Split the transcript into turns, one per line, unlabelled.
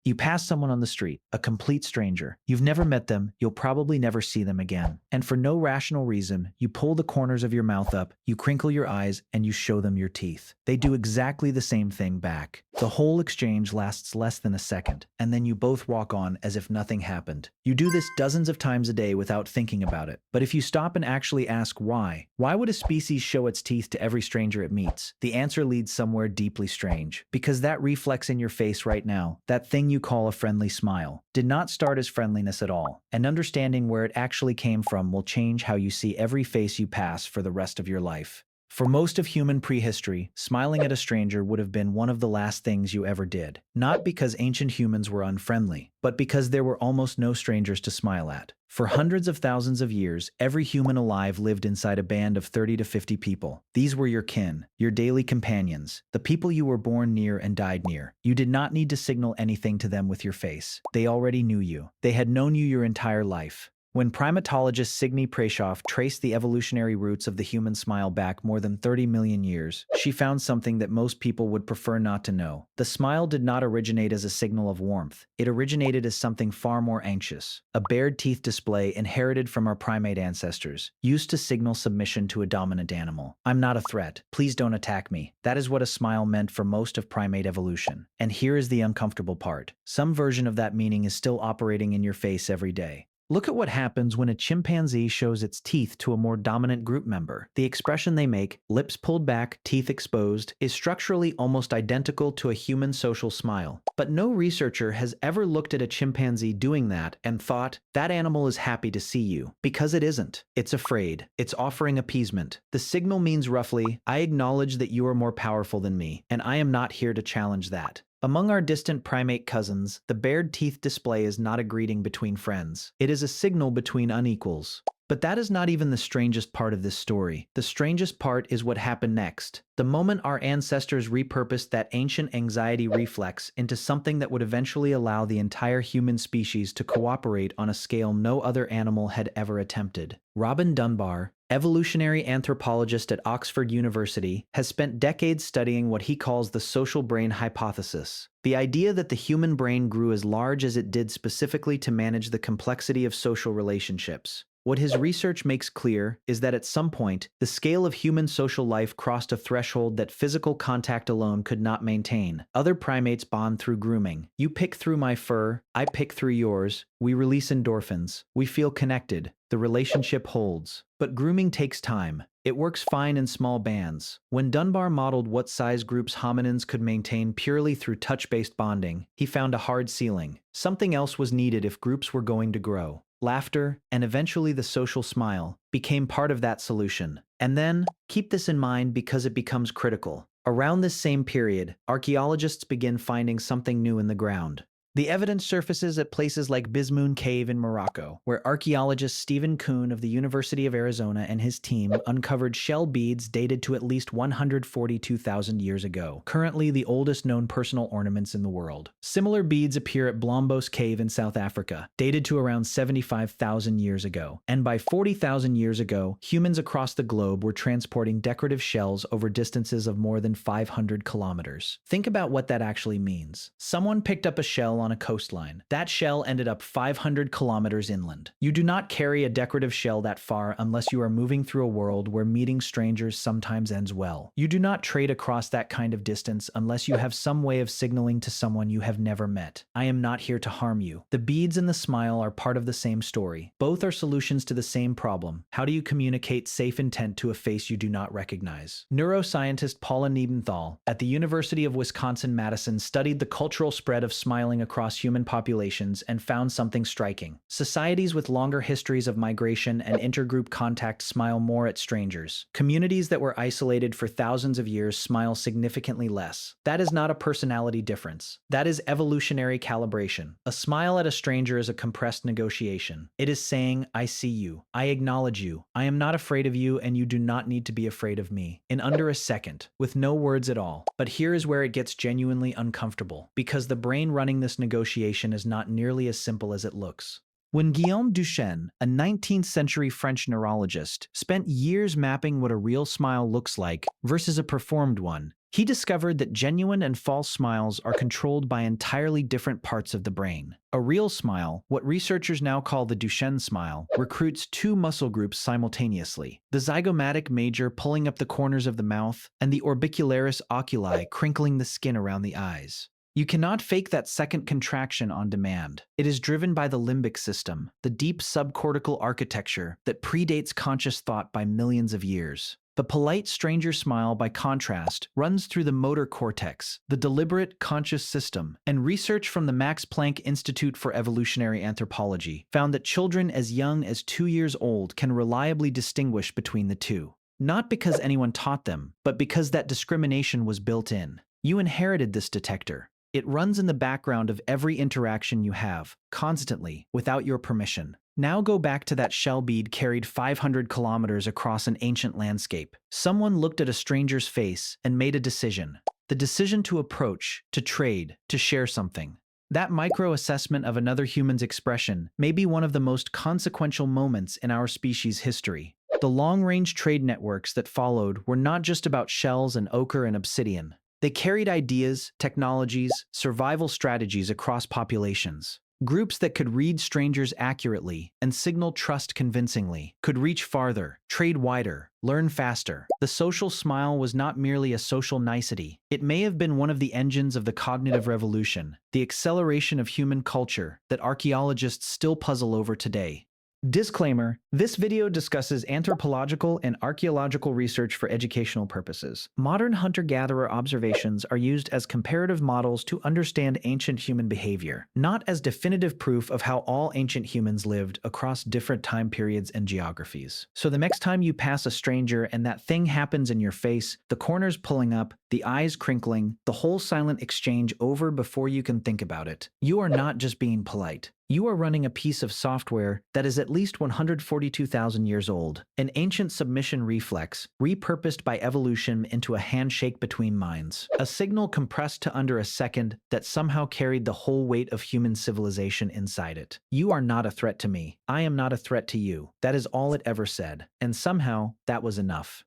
You pass someone on the street, a complete stranger. You've never met them, you'll probably never see them again. And for no rational reason, you pull the corners of your mouth up, you crinkle your eyes, and you show them your teeth. They do exactly the same thing back. The whole exchange lasts less than a second, and then you both walk on as if nothing happened. You do this dozens of times a day without thinking about it. But if you stop and actually ask why would a species show its teeth to every stranger it meets? The answer leads somewhere deeply strange. Because that reflex in your face right now, that thing you call a friendly smile, did not start as friendliness at all. And understanding where it actually came from will change how you see every face you pass for the rest of your life. For most of human prehistory, smiling at a stranger would have been one of the last things you ever did. Not because ancient humans were unfriendly, but because there were almost no strangers to smile at. For hundreds of thousands of years, every human alive lived inside a band of 30 to 50 people. These were your kin, your daily companions, the people you were born near and died near. You did not need to signal anything to them with your face. They already knew you. They had known you your entire life. When primatologist Signe Preuschoft traced the evolutionary roots of the human smile back more than 30 million years, she found something that most people would prefer not to know. The smile did not originate as a signal of warmth. It originated as something far more anxious. A bared teeth display inherited from our primate ancestors, used to signal submission to a dominant animal. I'm not a threat. Please don't attack me. That is what a smile meant for most of primate evolution. And here is the uncomfortable part. Some version of that meaning is still operating in your face every day. Look at what happens when a chimpanzee shows its teeth to a more dominant group member. The expression they make, lips pulled back, teeth exposed, is structurally almost identical to a human social smile. But no researcher has ever looked at a chimpanzee doing that and thought, that animal is happy to see you. Because it isn't. It's afraid. It's offering appeasement. The signal means roughly, I acknowledge that you are more powerful than me, and I am not here to challenge that. Among our distant primate cousins, the bared teeth display is not a greeting between friends. It is a signal between unequals. But that is not even the strangest part of this story. The strangest part is what happened next. The moment our ancestors repurposed that ancient anxiety reflex into something that would eventually allow the entire human species to cooperate on a scale no other animal had ever attempted. Robin Dunbar, evolutionary anthropologist at Oxford University, has spent decades studying what he calls the social brain hypothesis. The idea that the human brain grew as large as it did specifically to manage the complexity of social relationships. What his research makes clear is that at some point, the scale of human social life crossed a threshold that physical contact alone could not maintain. Other primates bond through grooming. You pick through my fur, I pick through yours. We release endorphins. We feel connected. The relationship holds. But grooming takes time. It works fine in small bands. When Dunbar modeled what size groups hominins could maintain purely through touch-based bonding, he found a hard ceiling. Something else was needed if groups were going to grow. Laughter, and eventually the social smile, became part of that solution. And then, keep this in mind because it becomes critical. Around this same period, archaeologists begin finding something new in the ground. The evidence surfaces at places like Bismoon Cave in Morocco, where archaeologist Stephen Kuhn of the University of Arizona and his team uncovered shell beads dated to at least 142,000 years ago, currently the oldest known personal ornaments in the world. Similar beads appear at Blombos Cave in South Africa, dated to around 75,000 years ago. And by 40,000 years ago, humans across the globe were transporting decorative shells over distances of more than 500 kilometers. Think about what that actually means. Someone picked up a shell on a coastline. That shell ended up 500 kilometers inland. You do not carry a decorative shell that far unless you are moving through a world where meeting strangers sometimes ends well. You do not trade across that kind of distance unless you have some way of signaling to someone you have never met. I am not here to harm you. The beads and the smile are part of the same story. Both are solutions to the same problem. How do you communicate safe intent to a face you do not recognize? Neuroscientist Paula Niebenthal at the University of Wisconsin-Madison studied the cultural spread of smiling across human populations and found something striking. Societies with longer histories of migration and intergroup contact smile more at strangers. Communities that were isolated for thousands of years smile significantly less. That is not a personality difference. That is evolutionary calibration. A smile at a stranger is a compressed negotiation. It is saying, I see you. I acknowledge you. I am not afraid of you, and you do not need to be afraid of me. In under a second, with no words at all. But here is where it gets genuinely uncomfortable, because the brain running this negotiation is not nearly as simple as it looks. When Guillaume Duchenne, a 19th century French neurologist, spent years mapping what a real smile looks like versus a performed one, He discovered that genuine and false smiles are controlled by entirely different parts of the brain. A real smile, what researchers now call the Duchenne smile, recruits two muscle groups simultaneously: the zygomatic major pulling up the corners of the mouth, and the orbicularis oculi crinkling the skin around the eyes. You cannot fake that second contraction on demand. It is driven by the limbic system, the deep subcortical architecture that predates conscious thought by millions of years. The polite stranger smile, by contrast, runs through the motor cortex, the deliberate conscious system, and research from the Max Planck Institute for Evolutionary Anthropology found that children as young as 2 years old can reliably distinguish between the two. Not because anyone taught them, but because that discrimination was built in. You inherited this detector. It runs in the background of every interaction you have, constantly, without your permission. Now go back to that shell bead carried 500 kilometers across an ancient landscape. Someone looked at a stranger's face and made a decision. The decision to approach, to trade, to share something. That micro-assessment of another human's expression may be one of the most consequential moments in our species' history. The long-range trade networks that followed were not just about shells and ochre and obsidian. They carried ideas, technologies, survival strategies across populations. Groups that could read strangers accurately and signal trust convincingly could reach farther, trade wider, learn faster. The social smile was not merely a social nicety. It may have been one of the engines of the cognitive revolution, the acceleration of human culture that archaeologists still puzzle over today. Disclaimer: this video discusses anthropological and archaeological research for educational purposes. Modern hunter-gatherer observations are used as comparative models to understand ancient human behavior, not as definitive proof of how all ancient humans lived across different time periods and geographies. So the next time you pass a stranger and that thing happens in your face, the corners pulling up, the eyes crinkling, the whole silent exchange over before you can think about it, you are not just being polite. You are running a piece of software that is at least 142,000 years old, an ancient submission reflex repurposed by evolution into a handshake between minds, a signal compressed to under a second that somehow carried the whole weight of human civilization inside it. You are not a threat to me. I am not a threat to you. That is all it ever said. And somehow, that was enough.